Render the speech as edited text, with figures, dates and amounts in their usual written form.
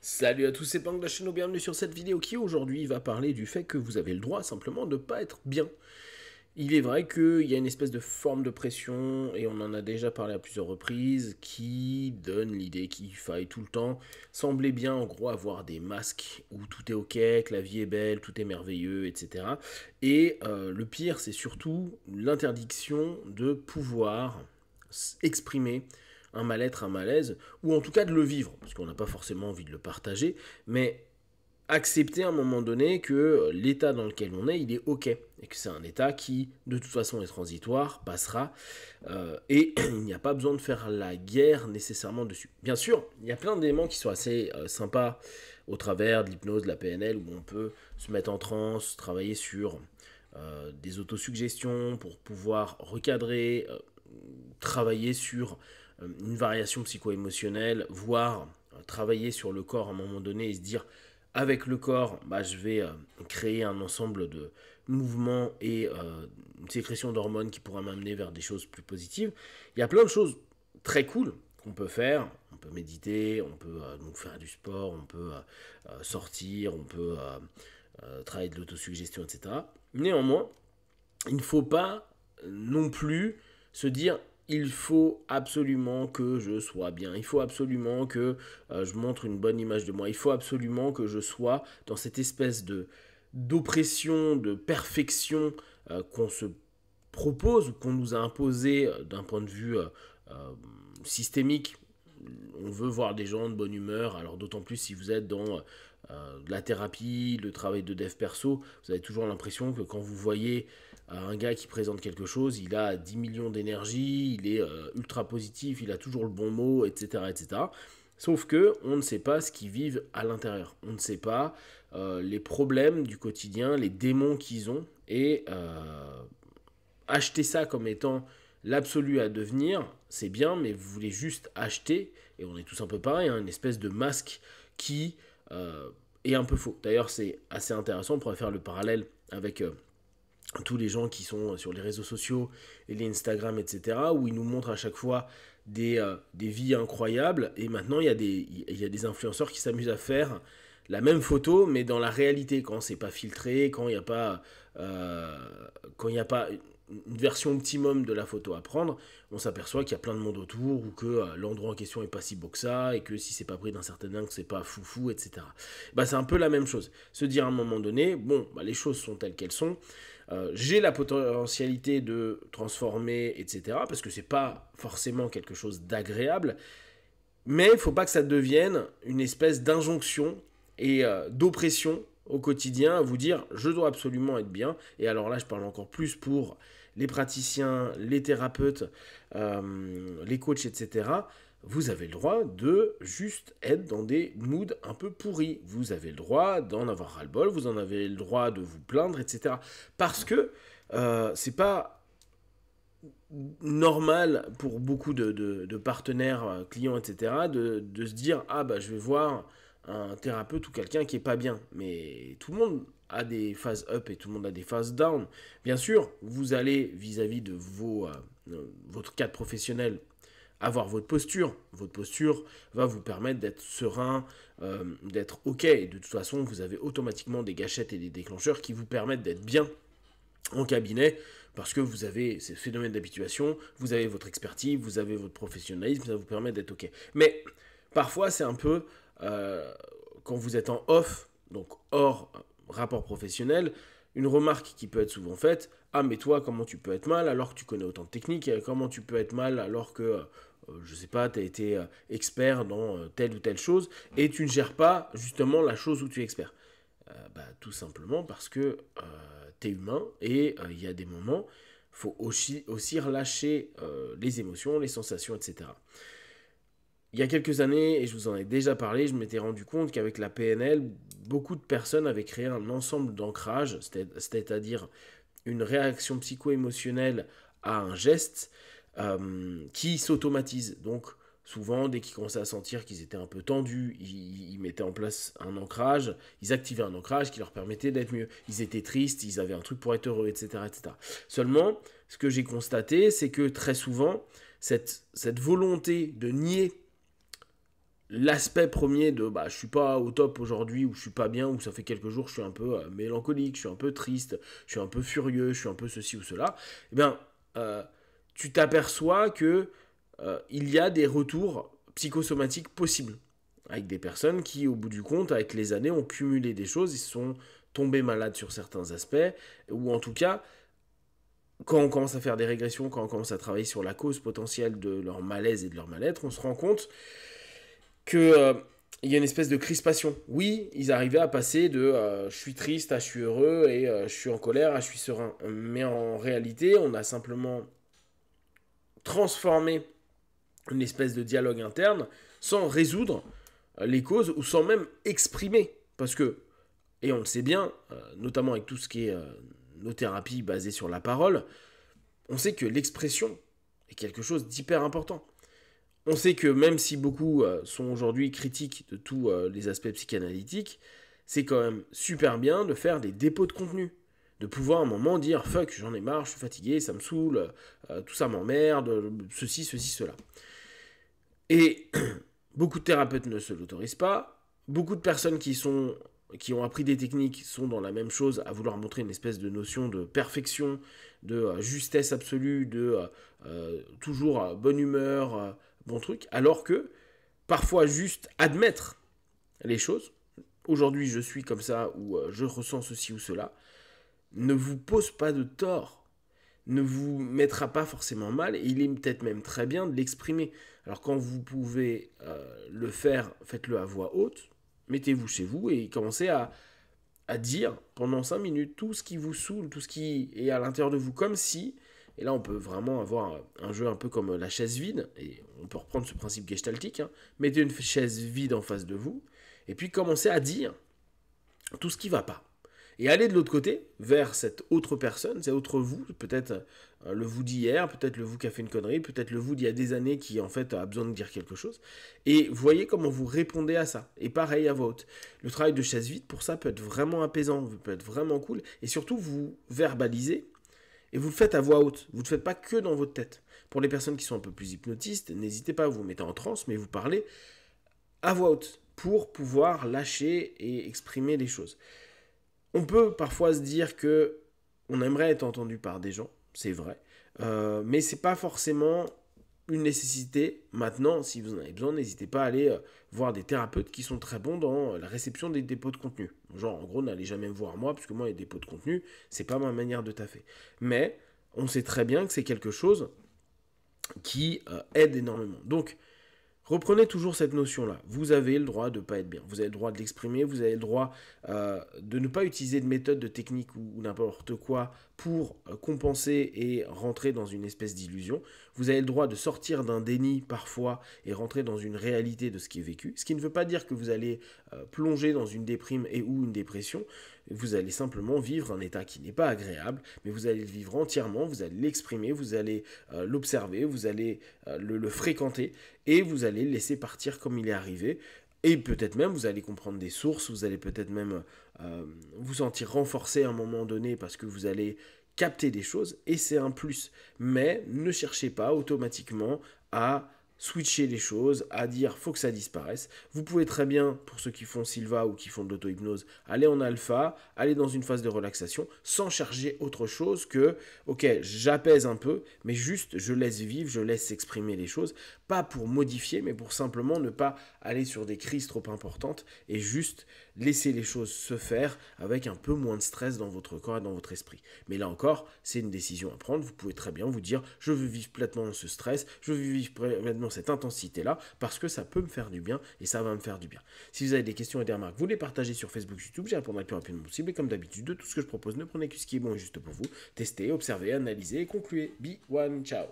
Salut à tous, c'est Pang de la chaîne, bienvenue sur cette vidéo qui aujourd'hui va parler du fait que vous avez le droit simplement de ne pas être bien. Il est vrai qu'il y a une espèce de forme de pression, et on en a déjà parlé à plusieurs reprises, qui donne l'idée qu'il faille tout le temps sembler bien, en gros avoir des masques où tout est ok, que la vie est belle, tout est merveilleux, etc. Et le pire, c'est surtout l'interdiction de pouvoir exprimer un mal-être, un malaise, ou en tout cas de le vivre, parce qu'on n'a pas forcément envie de le partager, mais accepter à un moment donné que l'état dans lequel on est, il est ok, et que c'est un état qui, de toute façon, est transitoire, passera, et il n'y a pas besoin de faire la guerre nécessairement dessus. Bien sûr, il y a plein d'éléments qui sont assez sympas au travers de l'hypnose, de la PNL, où on peut se mettre en transe, travailler sur des autosuggestions pour pouvoir recadrer, travailler sur une variation psycho-émotionnelle, voire travailler sur le corps à un moment donné et se dire avec le corps, bah, je vais créer un ensemble de mouvements et une sécrétion d'hormones qui pourra m'amener vers des choses plus positives. Il y a plein de choses très cool qu'on peut faire. On peut méditer, on peut donc faire du sport, on peut sortir, on peut travailler de l'autosuggestion, etc. Néanmoins, il ne faut pas non plus se dire il faut absolument que je sois bien, il faut absolument que je montre une bonne image de moi, il faut absolument que je sois dans cette espèce de d'oppression, de perfection qu'on se propose ou qu'on nous a imposé d'un point de vue systémique. On veut voir des gens de bonne humeur, alors d'autant plus si vous êtes dans de la thérapie, le travail de dev perso, vous avez toujours l'impression que quand vous voyez un gars qui présente quelque chose, il a 10 millions d'énergie, il est ultra positif, il a toujours le bon mot, etc. etc. Sauf que on ne sait pas ce qu'ils vivent à l'intérieur. On ne sait pas les problèmes du quotidien, les démons qu'ils ont, et acheter ça comme étant l'absolu à devenir, c'est bien, mais vous voulez juste acheter, et on est tous un peu pareil, hein, une espèce de masque qui est un peu faux. D'ailleurs, c'est assez intéressant, on pourrait faire le parallèle avec tous les gens qui sont sur les réseaux sociaux et les Instagram, etc., où ils nous montrent à chaque fois des vies incroyables, et maintenant il y a des influenceurs qui s'amusent à faire la même photo, mais dans la réalité, quand c'est pas filtré, euh, quand il n'y a pas une version optimum de la photo à prendre, on s'aperçoit qu'il y a plein de monde autour, ou que l'endroit en question est pas si beau que ça, et que si c'est pas pris d'un certain angle, c'est pas foufou, etc. Bah, c'est un peu la même chose. Se dire à un moment donné, bon, bah, les choses sont telles qu'elles sont, j'ai la potentialité de transformer, etc., parce que c'est pas forcément quelque chose d'agréable, mais il faut pas que ça devienne une espèce d'injonction et d'oppression au quotidien à vous dire je dois absolument être bien. Et alors là, je parle encore plus pour les praticiens, les thérapeutes, les coachs, etc. Vous avez le droit de juste être dans des moods un peu pourris. Vous avez le droit d'en avoir ras-le-bol, vous en avez le droit de vous plaindre, etc. Parce que c'est pas normal pour beaucoup de partenaires, clients, etc., de se dire ah bah je vais voir un thérapeute ou quelqu'un qui est pas bien. Mais tout le monde a des phases up et tout le monde a des phases down. Bien sûr, vous allez vis-à-vis de votre cadre professionnel avoir votre posture. Votre posture va vous permettre d'être serein, d'être ok. Et de toute façon, vous avez automatiquement des gâchettes et des déclencheurs qui vous permettent d'être bien en cabinet, parce que vous avez ces phénomènes d'habituation, vous avez votre expertise, vous avez votre professionnalisme, ça vous permet d'être ok. Mais parfois c'est un peu, quand vous êtes en off, donc hors rapport professionnel, une remarque qui peut être souvent faite, ah mais toi comment tu peux être mal alors que tu connais autant de techniques, comment tu peux être mal alors que je sais pas, tu as été expert dans telle ou telle chose, et tu ne gères pas justement la chose où tu es expert. Bah, tout simplement parce que t'es humain, et il y a des moments, faut aussi relâcher les émotions, les sensations, etc. Il y a quelques années, et je vous en ai déjà parlé, je m'étais rendu compte qu'avec la PNL, beaucoup de personnes avaient créé un ensemble d'ancrage, c'est-à-dire une réaction psycho-émotionnelle à un geste qui s'automatise. Donc, souvent, dès qu'ils commençaient à sentir qu'ils étaient un peu tendus, ils mettaient en place un ancrage, ils activaient un ancrage qui leur permettait d'être mieux. Ils étaient tristes, ils avaient un truc pour être heureux, etc. etc. Seulement, ce que j'ai constaté, c'est que très souvent, cette volonté de nier l'aspect premier de je suis pas au top aujourd'hui, ou je suis pas bien, ou ça fait quelques jours je suis un peu mélancolique, je suis un peu triste, je suis un peu furieux, je suis un peu ceci ou cela, eh bien, tu t'aperçois que il y a des retours psychosomatiques possibles avec des personnes qui, au bout du compte, avec les années, ont cumulé des choses, ils sont tombés malades sur certains aspects, ou en tout cas, quand on commence à faire des régressions, quand on commence à travailler sur la cause potentielle de leur malaise et de leur mal-être, on se rend compte que il y a une espèce de crispation. Oui, ils arrivaient à passer de je suis triste à je suis heureux et je suis en colère à je suis serein. Mais en réalité, on a simplement transformé une espèce de dialogue interne sans résoudre les causes ou sans même exprimer. Parce que, et on le sait bien, notamment avec tout ce qui est nos thérapies basées sur la parole, on sait que l'expression est quelque chose d'hyper important. On sait que même si beaucoup sont aujourd'hui critiques de tous les aspects psychanalytiques, c'est quand même super bien de faire des dépôts de contenu. De pouvoir à un moment dire fuck, j'en ai marre, je suis fatigué, ça me saoule, tout ça m'emmerde, ceci, cela. Et beaucoup de thérapeutes ne se l'autorisent pas. Beaucoup de personnes qui ont appris des techniques sont dans la même chose, à vouloir montrer une espèce de notion de perfection, de justesse absolue, de toujours bonne humeur, bon truc, alors que parfois juste admettre les choses, aujourd'hui je suis comme ça, ou je ressens ceci ou cela, ne vous pose pas de tort, ne vous mettra pas forcément mal, et il est peut-être même très bien de l'exprimer. Alors quand vous pouvez le faire, faites-le à voix haute, mettez-vous chez vous et commencez à dire pendant 5 minutes tout ce qui vous saoule, tout ce qui est à l'intérieur de vous, comme si, et là on peut vraiment avoir un jeu un peu comme la chaise vide, et on peut reprendre ce principe gestaltique, mettez une chaise vide en face de vous, et puis commencez à dire tout ce qui ne va pas. Et aller de l'autre côté, vers cette autre personne, cet autre vous, peut-être le vous d'hier, peut-être le vous qui a fait une connerie, peut-être le vous d'il y a des années qui en fait a besoin de dire quelque chose. Et voyez comment vous répondez à ça. Et pareil à voix haute. Le travail de chaise vide, pour ça, peut être vraiment apaisant, peut être vraiment cool. Et surtout, vous verbalisez et vous le faites à voix haute. Vous ne le faites pas que dans votre tête. Pour les personnes qui sont un peu plus hypnotistes, n'hésitez pas à vous mettre en transe, mais vous parlez à voix haute pour pouvoir lâcher et exprimer les choses. On peut parfois se dire que on aimerait être entendu par des gens, c'est vrai, mais c'est pas forcément une nécessité. Maintenant, si vous en avez besoin, n'hésitez pas à aller voir des thérapeutes qui sont très bons dans la réception des dépôts de contenu. Genre, en gros, n'allez jamais me voir moi, parce que moi, les dépôts de contenu, c'est pas ma manière de taffer. Mais on sait très bien que c'est quelque chose qui aide énormément. Donc, reprenez toujours cette notion-là. Vous avez le droit de ne pas être bien. Vous avez le droit de l'exprimer. Vous avez le droit de ne pas utiliser de méthode, de technique ou n'importe quoi pour compenser et rentrer dans une espèce d'illusion. Vous avez le droit de sortir d'un déni parfois et rentrer dans une réalité de ce qui est vécu. Ce qui ne veut pas dire que vous allez plonger dans une déprime et ou une dépression. Vous allez simplement vivre un état qui n'est pas agréable, mais vous allez le vivre entièrement, vous allez l'exprimer, vous allez l'observer, vous allez le fréquenter, et vous allez le laisser partir comme il est arrivé. Et peut-être même, vous allez comprendre des sources, vous allez peut-être même vous sentir renforcé à un moment donné parce que vous allez capter des choses, et c'est un plus. Mais ne cherchez pas automatiquement à switcher les choses, à dire faut que ça disparaisse. Vous pouvez très bien, pour ceux qui font Silva ou qui font de l'auto-hypnose, aller en alpha, aller dans une phase de relaxation, sans chercher autre chose que, ok, j'apaise un peu, mais juste je laisse vivre, je laisse s'exprimer les choses, pas pour modifier, mais pour simplement ne pas aller sur des crises trop importantes, et juste laisser les choses se faire avec un peu moins de stress dans votre corps et dans votre esprit. Mais là encore, c'est une décision à prendre. Vous pouvez très bien vous dire, je veux vivre pleinement ce stress, je veux vivre pleinement cette intensité-là, parce que ça peut me faire du bien, et ça va me faire du bien. Si vous avez des questions et des remarques, vous les partagez sur Facebook, YouTube, j'y répondrai le plus rapidement possible, et comme d'habitude, de tout ce que je propose, ne prenez que ce qui est bon et juste pour vous. Testez, observez, analysez et concluez. Be one, ciao.